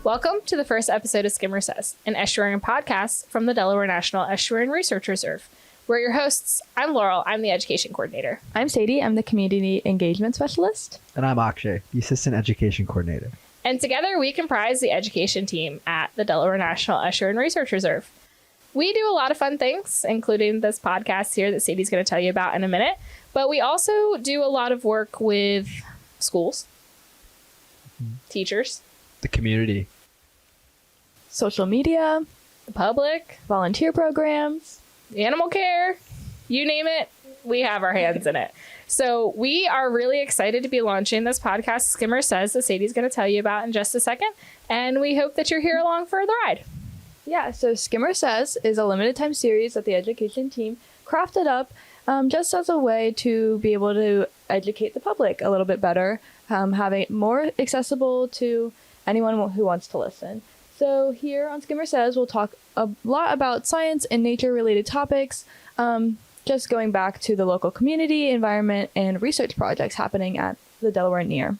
Welcome to the first episode of Skimmer Says, an estuarine podcast from the Delaware National Estuarine Research Reserve. We're your hosts. I'm Laurel. I'm the education coordinator. I'm Sadie. I'm the community engagement specialist. And I'm Akshay, the assistant education coordinator. And together we comprise the education team at the Delaware National Estuarine Research Reserve. We do a lot of fun things, including this podcast here that Sadie's going to tell you about in a minute. But we also do a lot of work with schools, teachers, The community. Social media, the public, volunteer programs, animal care, you name it, we have our hands in it. So we are really excited to be launching this podcast, Skimmer Says, that Sadie's going to tell you about in just a second. And we hope that you're here along for the ride. Yeah, so Skimmer Says is a limited time series that the education team crafted up just as a way to be able to educate the public a little bit better, having it more accessible to anyone who wants to listen. So here on Skimmer Says, we'll talk a lot about science and nature related topics, just going back to the local community, environment, and research projects happening at the Delaware DNERR.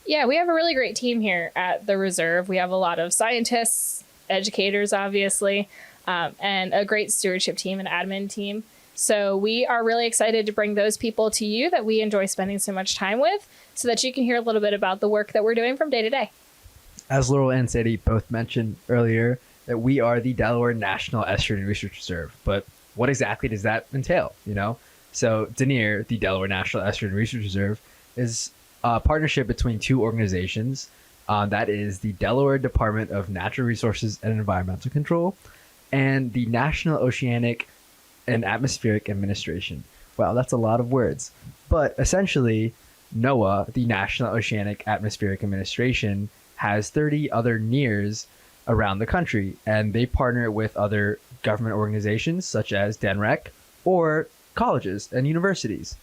Yeah, we have a really great team here at the Reserve. We have a lot of scientists, educators, obviously, and a great stewardship team and admin team. So we are really excited to bring those people to you that we enjoy spending so much time with so that you can hear a little bit about the work that we're doing from day to day. As Laurel and Sadie both mentioned earlier, that we are the Delaware National Estuarine Research Reserve. But what exactly does that entail, you know? So DNERR, the Delaware National Estuarine Research Reserve, is a partnership between two organizations. That is the Delaware Department of Natural Resources and Environmental Control and the National Oceanic and Atmospheric Administration. Wow, that's a lot of words. But essentially, NOAA, the National Oceanic Atmospheric Administration, has 30 other NERRs around the country, and they partner with other government organizations such as DNREC or colleges and universities.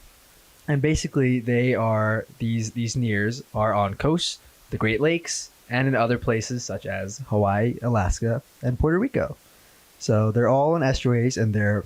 And basically, these NERRs are on coasts, the Great Lakes, and in other places such as Hawaii, Alaska, and Puerto Rico. So they're all in estuaries, and they're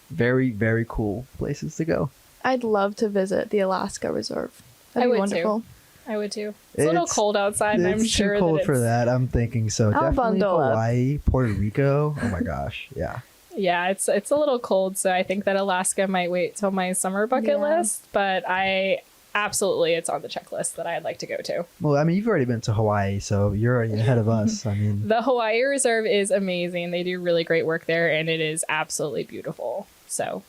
very, very cool places to go. I'd love to visit the Alaska Reserve. That'd be wonderful. I would too. It's a little cold outside, and I'm sure it's too cold that for that. I'm thinking so. I'll Definitely bundle up. Hawaii, Puerto Rico. Oh my gosh, yeah. Yeah, it's a little cold, so I think that Alaska might wait till my summer bucket list, but it's on the checklist that I'd like to go to. Well, I mean, you've already been to Hawaii, so you're already ahead of us. I mean, the Hawaii Reserve is amazing. They do really great work there, and it is absolutely beautiful. So,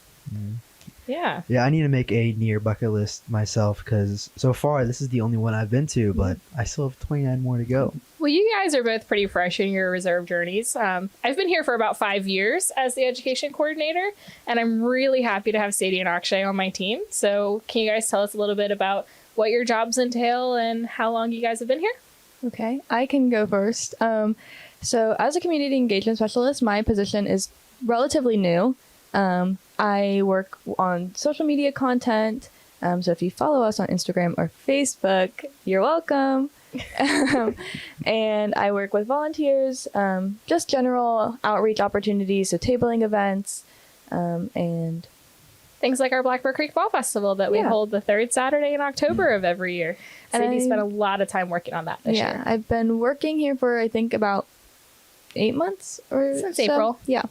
yeah. Yeah, I need to make a NERR bucket list myself because so far this is the only one I've been to, but I still have 29 more to go. Well, you guys are both pretty fresh in your reserve journeys. I've been here for about 5 years as the education coordinator, and I'm really happy to have Sadie and Akshay on my team. So can you guys tell us a little bit about what your jobs entail and how long you guys have been here? Okay, I can go first. So as a community engagement specialist, my position is relatively new. I work on social media content. So if you follow us on Instagram or Facebook, you're welcome. And I work with volunteers, just general outreach opportunities, so tabling events, and things like our Blackbird Creek Fall Festival that we hold the third Saturday in October of every year. Sadie spent a lot of time working on that this year. I've been working here for, I think, about 8 months or since so. April. Yeah.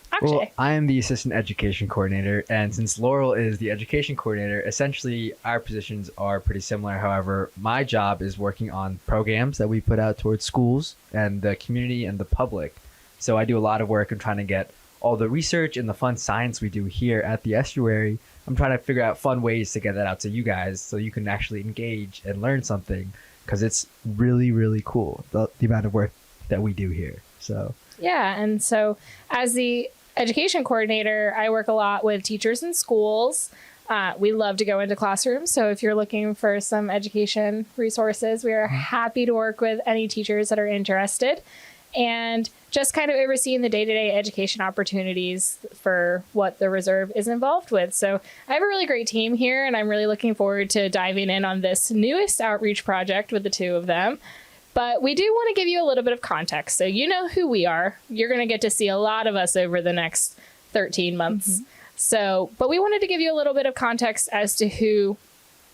Akshay. Well, I am the assistant education coordinator, and since Laurel is the education coordinator, essentially our positions are pretty similar. However, my job is working on programs that we put out towards schools and the community and the public. So I do a lot of work in trying to get all the research and the fun science we do here at the estuary. I'm trying to figure out fun ways to get that out to you guys so you can actually engage and learn something, because it's really, really cool, the amount of work that we do here. So yeah, and so as the education coordinator, I work a lot with teachers in schools. We love to go into classrooms. So if you're looking for some education resources, we are happy to work with any teachers that are interested. And just kind of overseeing the day-to-day education opportunities for what the Reserve is involved with. So I have a really great team here, and I'm really looking forward to diving in on this newest outreach project with the two of them. But we do want to give you a little bit of context. So you know who we are. You're going to get to see a lot of us over the next 13 months. So, but we wanted to give you a little bit of context as to who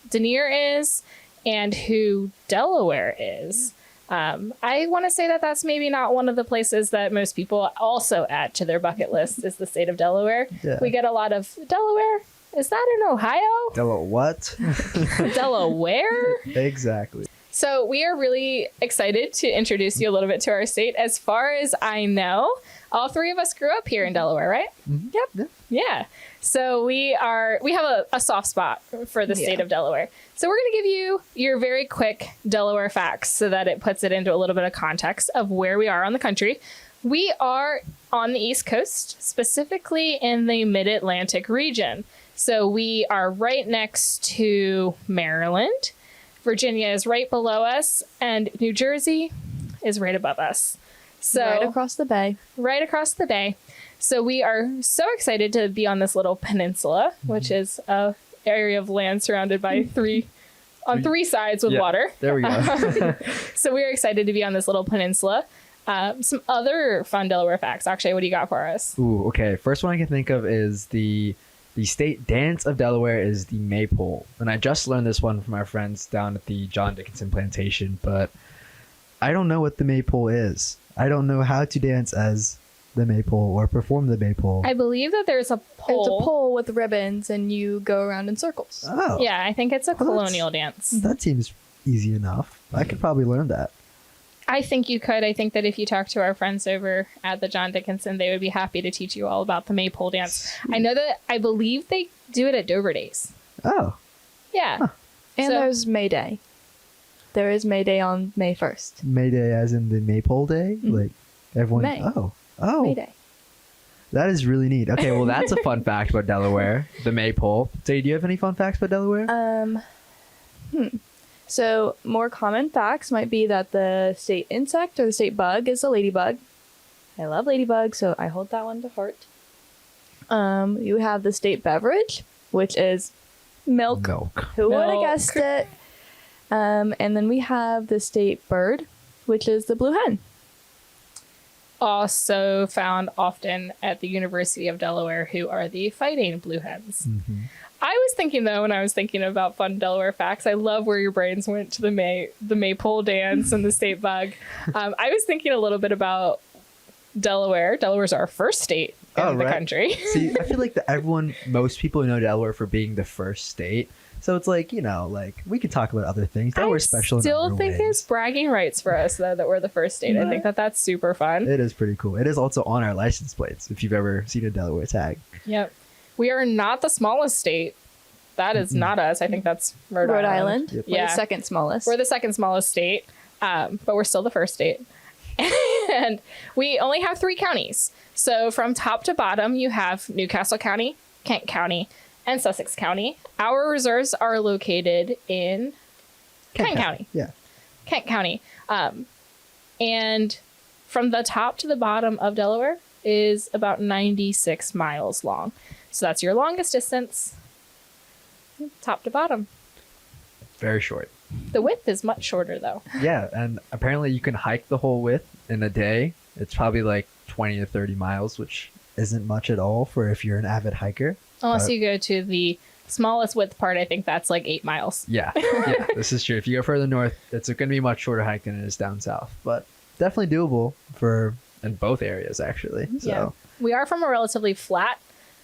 DNERR is and who Delaware is. I want to say that that's maybe not one of the places that most people also add to their bucket list is the state of Delaware. Yeah. We get a lot of Delaware. Is that in Ohio? What? Delaware? Exactly. So we are really excited to introduce you a little bit to our state. As far as I know, all three of us grew up here in Delaware, right? Mm-hmm. Yep. Yeah. So we have a soft spot for the state of Delaware. So we're going to give you your very quick Delaware facts so that it puts it into a little bit of context of where we are on the country. We are on the East Coast, specifically in the Mid-Atlantic region. So we are right next to Maryland. Virginia is right below us, and New Jersey is right above us. So Right across the bay. Right across the bay. So we are so excited to be on this little peninsula, which is a area of land surrounded by three sides with water. There we go. So we are excited to be on this little peninsula. Some other fun Delaware facts. Actually, what do you got for us? Ooh, okay. First one I can think of is the state dance of Delaware is the maypole. And I just learned this one from our friends down at the John Dickinson plantation, but I don't know what the maypole is. I don't know how to dance as the maypole or perform the maypole. I believe that there's a pole. It's a pole with ribbons and you go around in circles. Oh. Yeah, I think it's a Well, colonial dance. That seems easy enough. I could probably learn that. I think you could. I think that if you talk to our friends over at the John Dickinson, they would be happy to teach you all about the maypole dance. I believe they do it at Dover Days. Oh. Yeah. Huh. And So- there's May Day. There is May Day on May 1st. May Day as in the maypole day? Like everyone May. Oh. May Day. That is really neat. Okay, well that's a fun fact about Delaware. The maypole. So do you have any fun facts about Delaware? So more common facts might be that the state insect or the state bug is a ladybug. I love ladybugs, so I hold that one to heart. You have the state beverage, which is milk. Milk. Who would have Milk. guessed it? And then we have the state bird, which is the blue hen. Also found often at the University of Delaware, who are the fighting blue hens. Mm-hmm. I was thinking, though, when I was thinking about fun Delaware facts, I love where your brains went to the maypole dance and the state bug. I was thinking a little bit about Delaware. Delaware's our first state in the country. See, I feel like most people know Delaware for being the first state. So it's like, we could talk about other things. Delaware's special in still other think ways. it's bragging rights for us, though, that we're the first state. I think that that's super fun. It is pretty cool. It is also on our license plates, if you've ever seen a Delaware tag. Yep. We are not the smallest state. That is not us. I think that's Rhode Island. Yep. Yeah. We're the second smallest. We're the second smallest state, but we're still the first state. And we only have 3 counties. So from top to bottom, you have Newcastle County, Kent County, and Sussex County. Our reserves are located in Kent County. Yeah. Kent County. And from the top to the bottom of Delaware is about 96 miles long. So that's your longest distance, top to bottom. Very short. The width is much shorter, though. Yeah, and apparently you can hike the whole width in a day. It's probably like 20 to 30 miles, which isn't much at all for if you're an avid hiker. Unless you go to the smallest width part, I think that's like 8 miles. Yeah, this is true. If you go further north, it's going to be a much shorter hike than it is down south, but definitely doable in both areas, actually. So. Yeah. We are from a relatively flat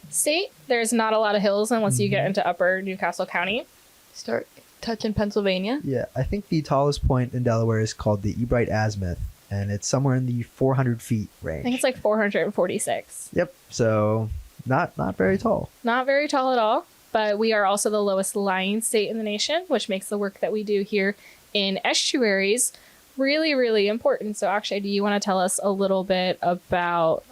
state. There's not a lot of hills unless you get into upper Newcastle County. Start touching Pennsylvania. Yeah, I think the tallest point in Delaware is called the Ebright Azimuth, and it's somewhere in the 400 feet range. I think it's like 446. Yep, so not very tall. Not very tall at all, but we are also the lowest lying state in the nation, which makes the work that we do here in estuaries really, really important. So actually, do you want to tell us a little bit about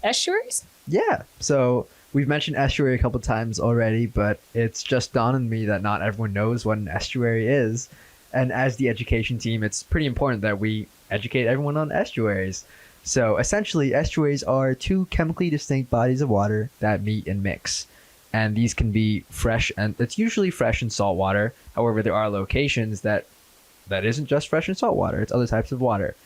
estuaries? Yeah, so we've mentioned estuary a couple times already, but it's just dawned on me that not everyone knows what an estuary is. And as the education team, it's pretty important that we educate everyone on estuaries. So essentially, estuaries are 2 chemically distinct bodies of water that meet and mix. And these can be fresh, and it's usually fresh and salt water. However, there are locations that isn't just fresh and salt water. It's other types of water.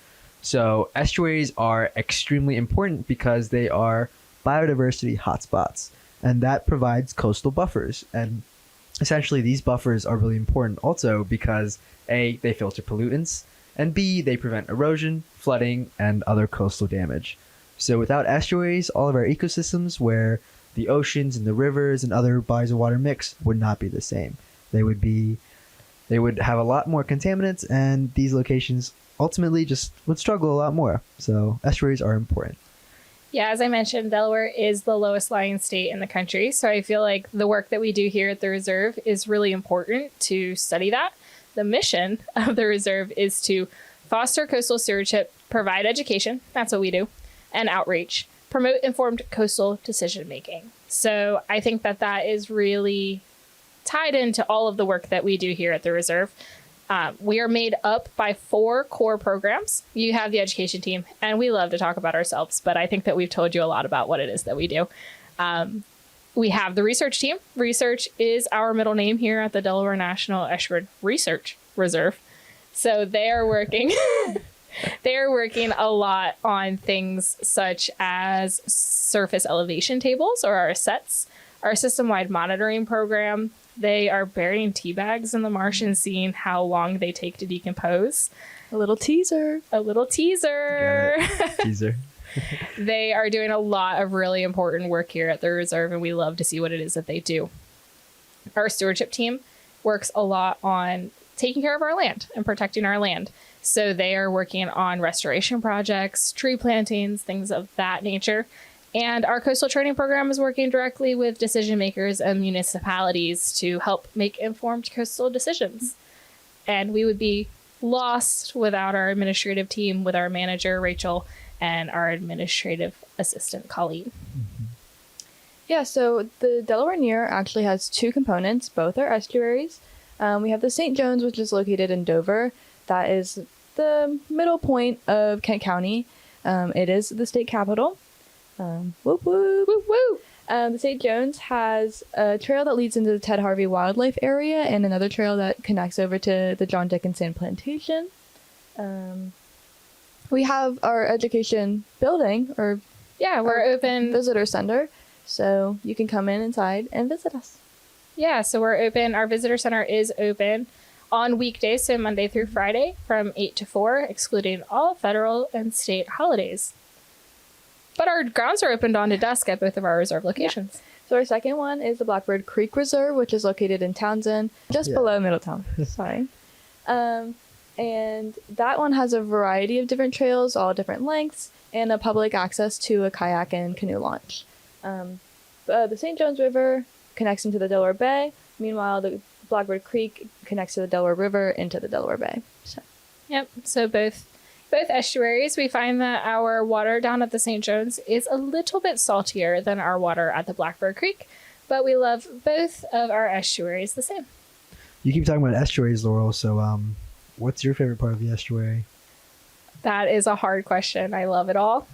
So estuaries are extremely important because they are biodiversity hotspots, and that provides coastal buffers. And essentially, these buffers are really important also because A, they filter pollutants, and B, they prevent erosion, flooding, and other coastal damage. So without estuaries, all of our ecosystems where the oceans and the rivers and other bodies of water mix would not be the same. They would have a lot more contaminants, and these locations ultimately just would struggle a lot more. So estuaries are important. Yeah, as I mentioned, Delaware is the lowest lying state in the country. So I feel like the work that we do here at the reserve is really important to study that. The mission of the reserve is to foster coastal stewardship, provide education, that's what we do, and outreach, promote informed coastal decision making. So I think that that is really tied into all of the work that we do here at the reserve. We are made up by 4 core programs. You have the education team, and we love to talk about ourselves, but I think that we've told you a lot about what it is that we do. We have the research team. Research is our middle name here at the Delaware National Estuarine Research Reserve. So they are working they are working a lot on things such as surface elevation tables, or our SETs, our system-wide monitoring program. They are burying tea bags in the marsh and seeing how long they take to decompose. A little teaser. A little teaser. Teaser. They are doing a lot of really important work here at the reserve, and we love to see what it is that they do. Our stewardship team works a lot on taking care of our land and protecting our land. So they are working on restoration projects, tree plantings, things of that nature. And our coastal training program is working directly with decision makers and municipalities to help make informed coastal decisions. And we would be lost without our administrative team, with our manager, Rachel, and our administrative assistant, Colleen. Yeah, so the Delaware DNERR actually has 2 components. Both are estuaries. We have the St. Jones, which is located in Dover. That is the middle point of Kent County. It is the state capital. Whoop, whoop, whoop, whoop. The St. Jones has a trail that leads into the Ted Harvey Wildlife Area, and another trail that connects over to the John Dickinson Plantation. We have our education building, or Yeah, we're open. visitor center, so you can come in inside and visit us. Yeah, so we're open. Our visitor center is open on weekdays, so Monday through Friday from 8 to 4, excluding all federal and state holidays. But our grounds are open dawn to dusk at both of our reserve locations. So our second one is the Blackbird Creek Reserve, which is located in Townsend, just below Middletown. Sorry. And that one has a variety of different trails, all different lengths, and a public access to a kayak and canoe launch. The St. Jones River connects into the Delaware Bay. Meanwhile, the Blackbird Creek connects to the Delaware River into the Delaware Bay. So. Yep, so both estuaries, we find that our water down at the St. Jones is a little bit saltier than our water at the Blackbird Creek, but we love both of our estuaries the same. You keep talking about estuaries, Laurel, so what's your favorite part of the estuary? That is a hard question. I love it all.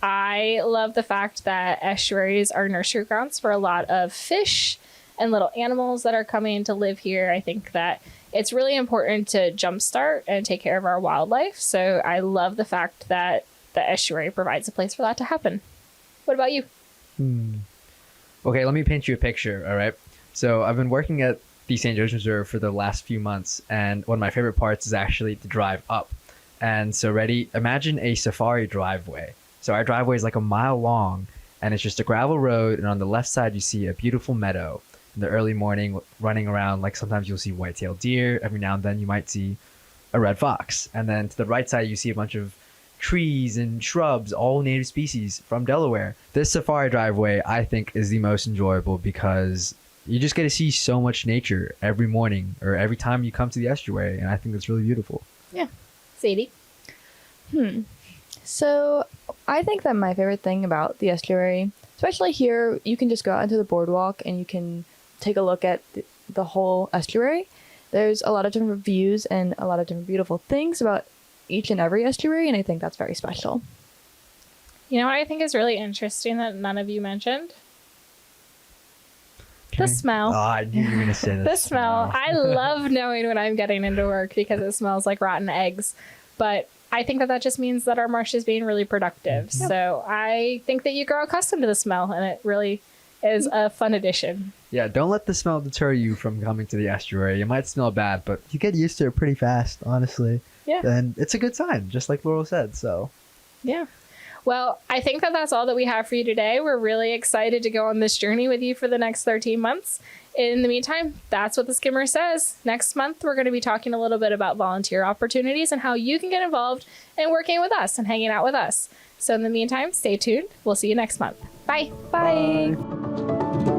I love the fact that estuaries are nursery grounds for a lot of fish and little animals that are coming to live here. I think that it's really important to jumpstart and take care of our wildlife. So I love the fact that the estuary provides a place for that to happen. What about you? Okay, let me paint you a picture, all right? So I've been working at the St. Joe's Reserve for the last few months, and one of my favorite parts is actually the drive up. And so imagine a safari driveway. So our driveway is like a mile long, and it's just a gravel road, and on the left side you see a beautiful meadow. In the early morning, running around, like sometimes you'll see white-tailed deer. Every now and then you might see a red fox. And then to the right side you see a bunch of trees and shrubs, all native species from Delaware. This safari driveway, I think, is the most enjoyable because you just get to see so much nature every morning or every time you come to the estuary, and I think that's really beautiful. Yeah. Sadie? So I think that my favorite thing about the estuary, especially here, you can just go out into the boardwalk and you can take a look at the whole estuary. There's a lot of different views and a lot of different beautiful things about each and every estuary, and I think that's very special. You know what I think is really interesting that none of you mentioned? The smell. Oh, I knew you were going to say that. The smell. I love knowing when I'm getting into work because it smells like rotten eggs. But I think that just means that our marsh is being really productive. Yep. So I think that you grow accustomed to the smell, and it is a fun addition. Yeah, don't let the smell deter you from coming to the estuary. It might smell bad, but You get used to it pretty fast, honestly. Yeah. And it's a good sign, just like Laurel said. So Yeah. Well, I think that that's all that we have for you today. We're really excited to go on this journey with you for the next 13 months. In the meantime, that's what the Skimmer says. Next month, we're going to be talking a little bit about volunteer opportunities and how you can get involved in working with us and hanging out with us. So in the meantime, stay tuned. We'll see you next month. Bye. Bye.